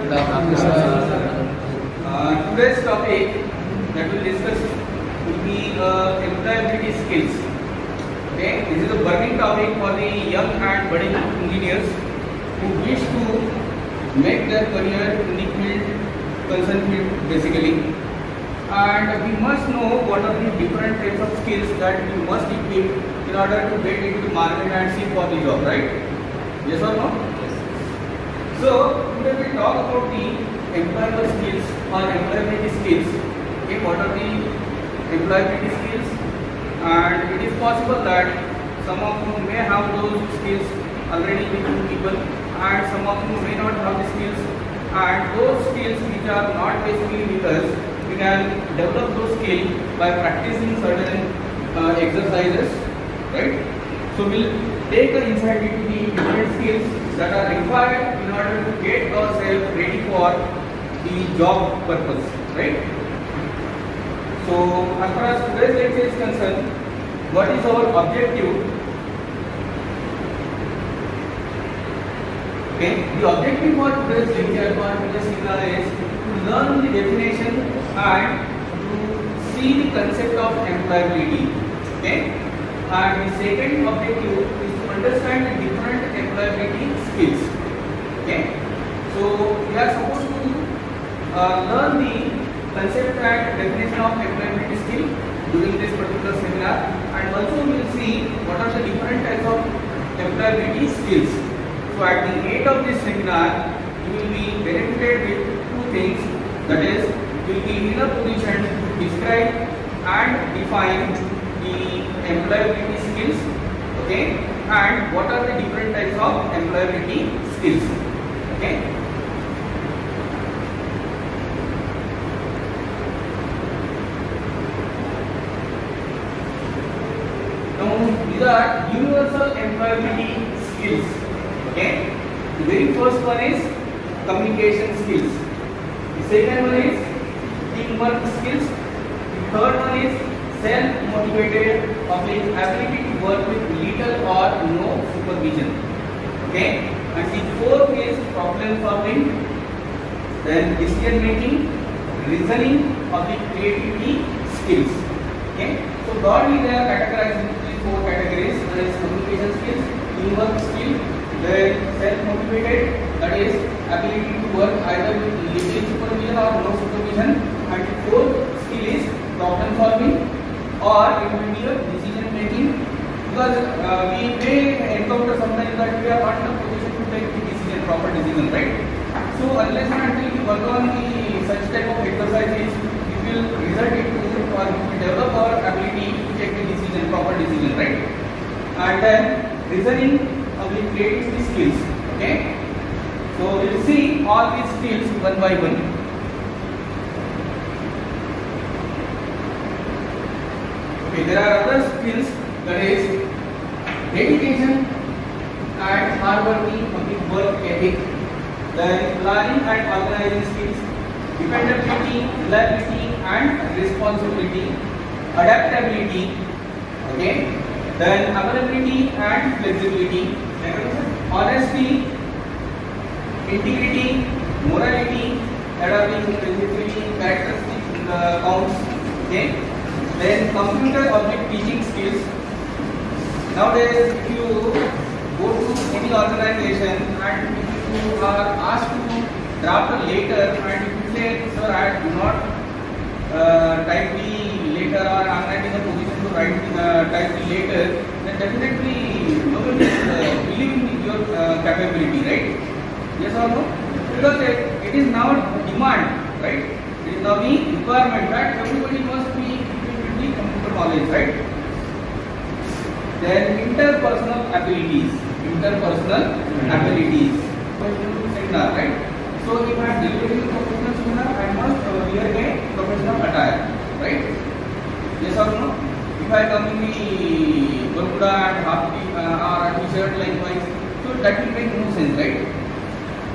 Good afternoon, sir. Today's topic that we'll discuss will be employability skills. Okay, this is a burning topic for the young and budding engineers who wish to make their career in the field, concerned field basically. And we must know what are the different types of skills that we must equip in order to get into the market and seek for the job, right? Yes or no? So today we talk about the employable skills or employability skills. Okay, what are the employability skills? And it is possible that some of you may have those skills already with you people, and some of you may not have the skills. And those skills which are not basically with us, we can develop those skills by practicing certain exercises, right? So we'll take an insight into the different skills that are required in order to get ourselves ready for the job purpose, right? So as far as today's lecture is concerned, what is our objective? Okay, the objective for today's lecture or today's seminar is to learn the definition and to see the concept of employability. Okay, and the second objective is to understand the different employability skills. Okay, so we are supposed to learn the concept and definition of employability skill during this particular seminar, and also we will see what are the different types of employability skills. So at the end of this seminar, you will be benefited with two things, that is, you will be in a position to describe and define the employability skills, okay, and what are the different types of employability skills, okay. Now these are universal employability skills, okay. The very first one is communication skills, the second one is teamwork skills, the third one is self-motivated ability to work with little or no supervision, okay, and the fourth is problem solving, then decision making, reasoning, creativity skills, okay. So broadly they are categorized into these four categories, that is communication skills, teamwork skill, then self-motivated, that is ability to work either with little supervision or no supervision, and the fourth skill is problem solving, or it will be a decision making, because we may encounter sometimes that we are not in a position to take the decision, proper decision, right? So unless and until we work on the such type of exercises, it will result into or it will develop our ability to take the decision, proper decision, right? And then reasoning with creativity skills, okay? So we will see all these skills one by one. Okay, there are other skills, that is dedication and hard working, work ethic, then planning and organizing skills, dependability, reliability and responsibility, adaptability, okay, then availability and flexibility, honesty, integrity, morality, that are the basically characteristic counts, okay. Then computer object teaching skills. Nowadays, if you go to any organization and if you are asked to draft a letter and if you say, sir, I do not type the letter, or I am not in a position to type the letter, then definitely nobody will believe in your capability, right? Yes or no? Because it is now demand, right? It is now the requirement that everybody must be equipped with the computer knowledge, right? Then interpersonal abilities, seminar, right? So if I am delivering a professional seminar, I must wear a professional attire, right? Yes or no? If I come in the Bermuda and half or a t-shirt likewise, so that will make no sense, right?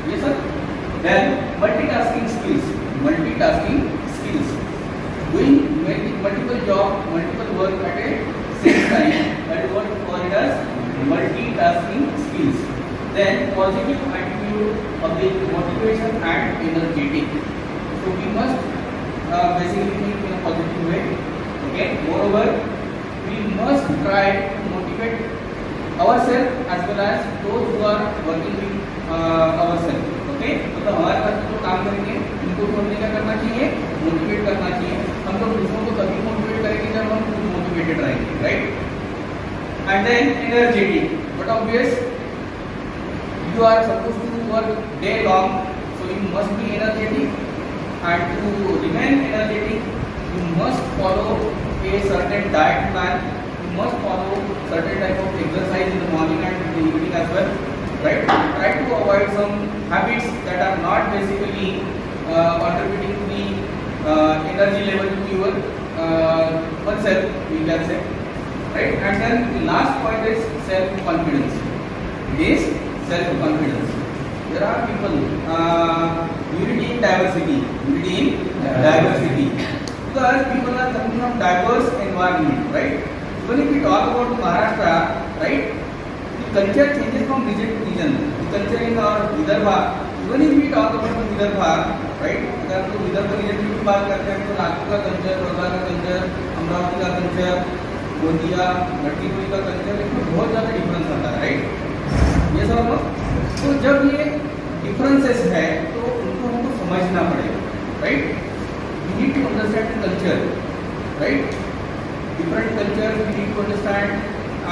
Yes sir? Then multitasking skills, doing multiple job, multiple work at a same time, that is what we call it as multitasking skills. Then positive attitude attitude of the motivation and energetic. So we must basically think in a positive way. Okay. Moreover, we must try to motivate ourselves as well as those who are working with ourselves. Okay, मतलब हमारे पास जो काम करेंगे उनको भी हमने क्या करना चाहिए, मोटिवेट करना चाहिए. हम लोग दूसरों को तभी मोटिवेट करेंगे जब हम खुद मोटिवेटेड रहेंगे, right. And then energetic, but obvious you are supposed to work day long, so you must be energetic, and to remain energetic you must follow a certain diet plan. You must follow certain type of exercise in the morning and in the evening as well, right. Try to avoid some habits that are not basically contributing to the energy level to your oneself, we can say, right. And then the last point is self confidence. It is self confidence. There are people unity in diversity, unity in diversity, because people are coming from diverse environment, right. Even if we talk about Maharashtra, right, the culture changes from region to region. The culture in our Vidarbha, even if we talk about the Vidarbha, right, अगर हम लोग Vidarbha reason की बात करते हैं तो नागपुर का culture, Wardha का कल्चर, अमरावती का कल्चर, गोंदिया, गढ़चिरोली का कल्चर, इसमें बहुत ज़्यादा डिफरेंस आता है, राइट. ये सब लोग, तो जब ये डिफरेंसेस है तो उनको हमको समझना पड़ेगा, right. We need to understand the culture, right. Different culture we need to understand,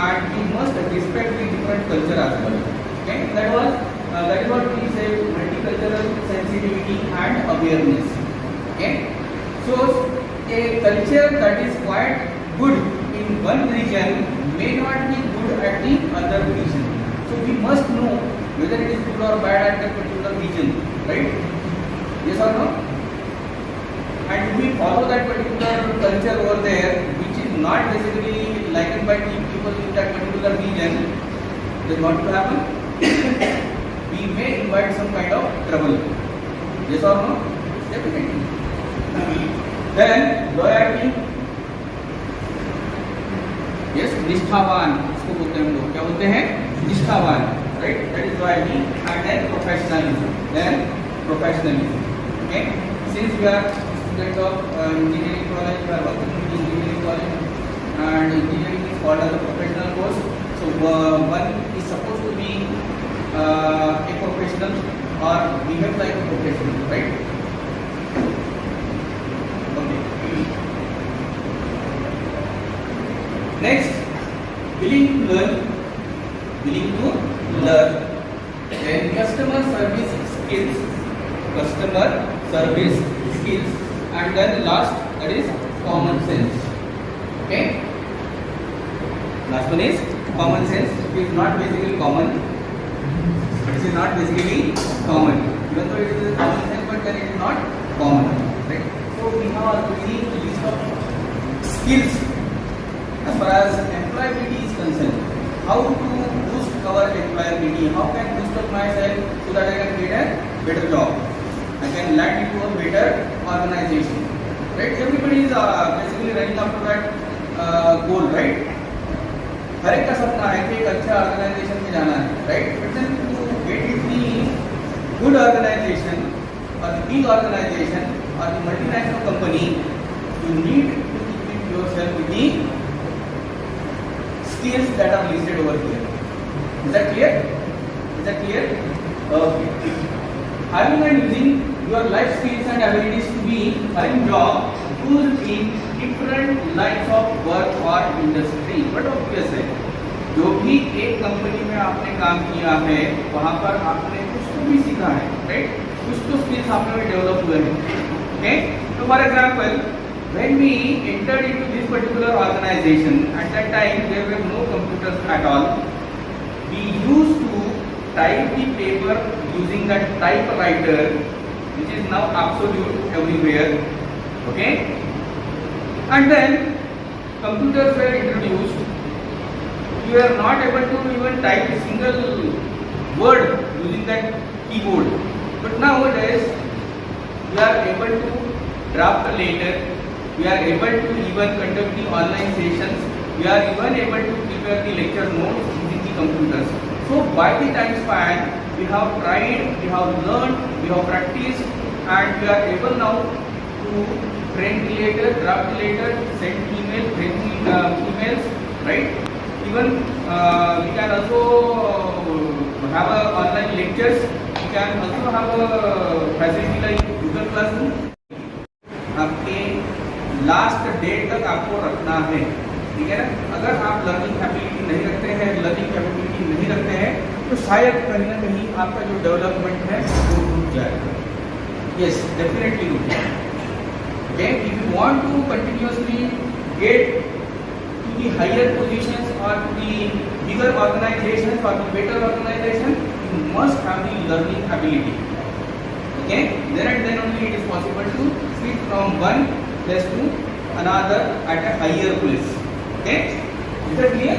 and we must respect the different culture as well. Okay, that is what we say multicultural sensitivity and awareness. Okay, so a culture that is quite good in one region may not be good at the other region. So we must know whether it is good or bad at that particular region, right? Yes or no? And if we follow that particular culture over there, which is not basically liked by the people in that particular region, then what will happen? We may invite some kind of trouble. Yes or no? Definitely. Then loyalty. Yes, निष्ठावान इसको बोलते हैं हम लोग. क्या बोलते हैं? निष्ठावान. Right? That is loyalty. And then professionalism. Okay? Since we are students of engineering college, we are working in engineering college, and engineering is called as a professional course. So one is supposed to be a professional or behave like a professional, right? Okay. Next, willing to learn. Then customer service skills, and then last, that is common sense. Okay. Last one is common sense. It is not basically common. It is not basically common. Even though it is a common sense, but then it is not common. Right? So we have a very list of skills as far as employability is concerned. How to boost our employability? How can I boost up myself so that I can get a better job? I can land into a better organization. Right? Everybody is basically running after that goal, right? हर एक का सपना है कि एक अच्छा organisation में जाना है, right. But then to get in the good organisation और द बिग ऑर्गेनाइजेशन और the multinational company, you need to equip yourself with the skills that are listed over here. Is that clear? Okay. Having and using your life skills and abilities to be earning job used in different lines of work or industry. But obvious है, जो भी एक company में आपने काम किया है वहाँ पर आपने कुछ तो भी सीखा है, राइट. कुछ तो स्किल्स आप में डेवलप हुए हैं. ओके. तो for example, when we entered into this particular organization, at that time there were no computers at all. We used to type the paper using that typewriter, which is now absolute everywhere. Okay. And then computers were introduced. You are not able to even type a single word using that keyboard. But nowadays we are able to draft a letter. We are able to even conduct the online sessions. We are even able to prepare the lecture notes using the computers. So by the time span, we have tried, we have learned, we have practiced, and we are able now to print letter, draft letter, send email, print emails, right? Even we can also have a online lectures. We can also have a facility like Google Classroom. आपके last date तक आपको रखना है, ठीक है ना? अगर आप लर्निंग एबिलिटी नहीं रखते हैं, लर्निंग कैपेबिलिटी नहीं रखते हैं, तो शायद कहीं ना कहीं आपका जो डेवलपमेंट है वो रुक जाएगा. यस, डेफिनेटली रुक जाएगा. Okay, if you want to continuously get to the higher positions और टू द बिगर ऑर्गेनाइजेशंस और the better organisation, you must have the learning ability. Okay, then and then only it is possible to switch from one place to another at a higher place. Okay, is that clear?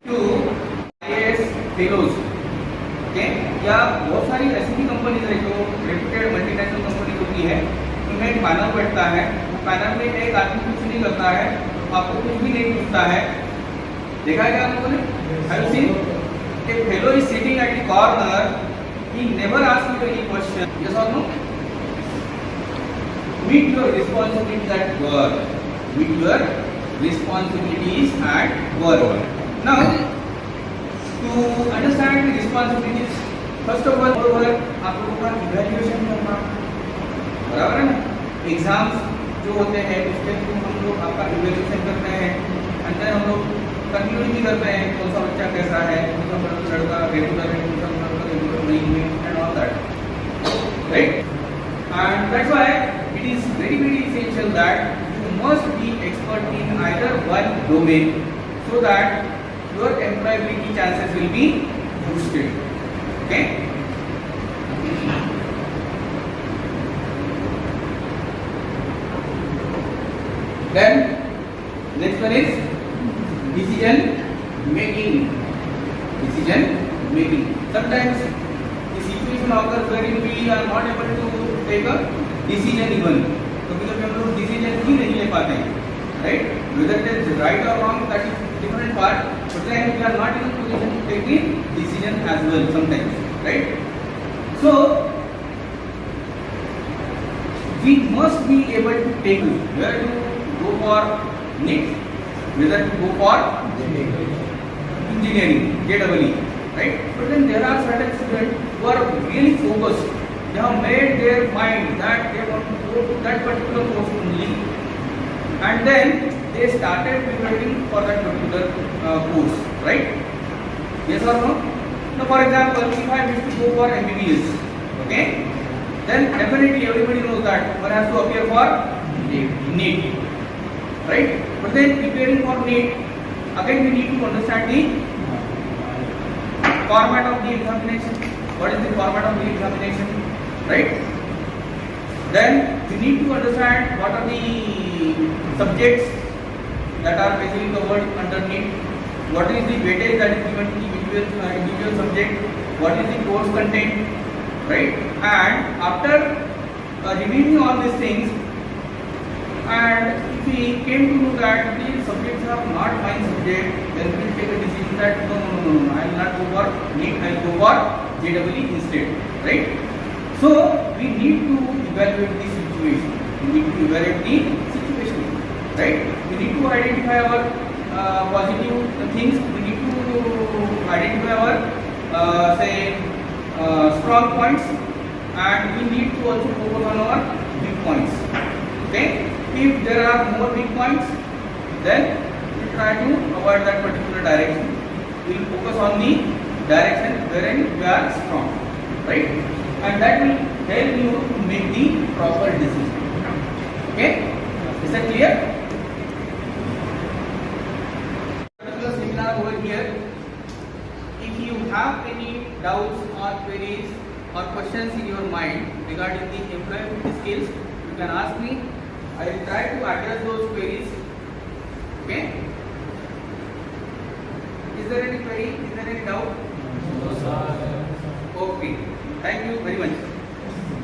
To IAS fellows, okay, या बहुत सारी ऐसी भी companies है जो reputed multinational company होती है, उनमें एक पैनल बैठता है. पैनल में एक आदमी कुछ नहीं करता है, आपको कुछ भी नहीं पूछता है. देखा है क्या आप लोगों ने? Have you seen? A fellow is sitting at the corner. He never asks you any question. Yes or no? Meet your responsibilities at work. Meet your responsibilities at work. Now, to understand the responsibilities, first of all, आप लोगों का evaluation करना, बराबर है ना? Exams जो होते हैं उसके थ्रू हम लोग आपका इवैल्यूएशन करते हैं, अंदर हम लोग कंक्लूड भी करते हैं कौन सा बच्चा कैसा है, कौन सा लड़का रेगुलर है, कौन सा लड़का रेगुलर नहीं है, and all that, right? And that's why it is very essential that you must be expert in either one domain so that your employability chances will be boosted. Okay? Then next one is decision making. Decision making. Sometimes the situation occurs wherein we are not able to take a decision even. तो कभी हम लोग decision ही नहीं ले पाते हैं, right? Whether it is right or wrong, that is different part. But then we are not in a position to take the decision as well sometimes, right? So we must be able to take where to go for NEET, whether to go for engineering, JEE, right? But then there are certain students who are really focused. They have made their mind that they want to go to that particular course only, and then they started preparing for that particular course, right? Yes or no? Now, for example, if I wish to go for MBBS, okay, then definitely everybody knows that one has to appear for NEET. Right? But then preparing for NEET, again we need to understand the format of the examination. What is the format of the examination? Right? Then we need to understand what are the subjects that are basically covered under NEET. What is the weightage that is given to the individual subject? What is the course content? Right? And after reviewing all these things, and if we came to know that these subjects are not my subject, then we will take a decision that no, I will not go for NEET, I will go for JEE instead, right? So we need to evaluate the situation. We need to evaluate the situation, right? We need to identify our positive things. We need to identify our strong points, and we need to also focus on our weak points. Okay? If there are more weak points, then we try to avoid that particular direction. We will focus on the direction wherein we are strong, right? And that will help you to make the proper decision. Okay? Is that clear? Particular seminar over here. If you have any doubts or queries or questions in your mind regarding the employability skills, you can ask me. I will try to address those queries. Okay? Is there any query? Is there any doubt? No, sir. Okay. Thank you very much.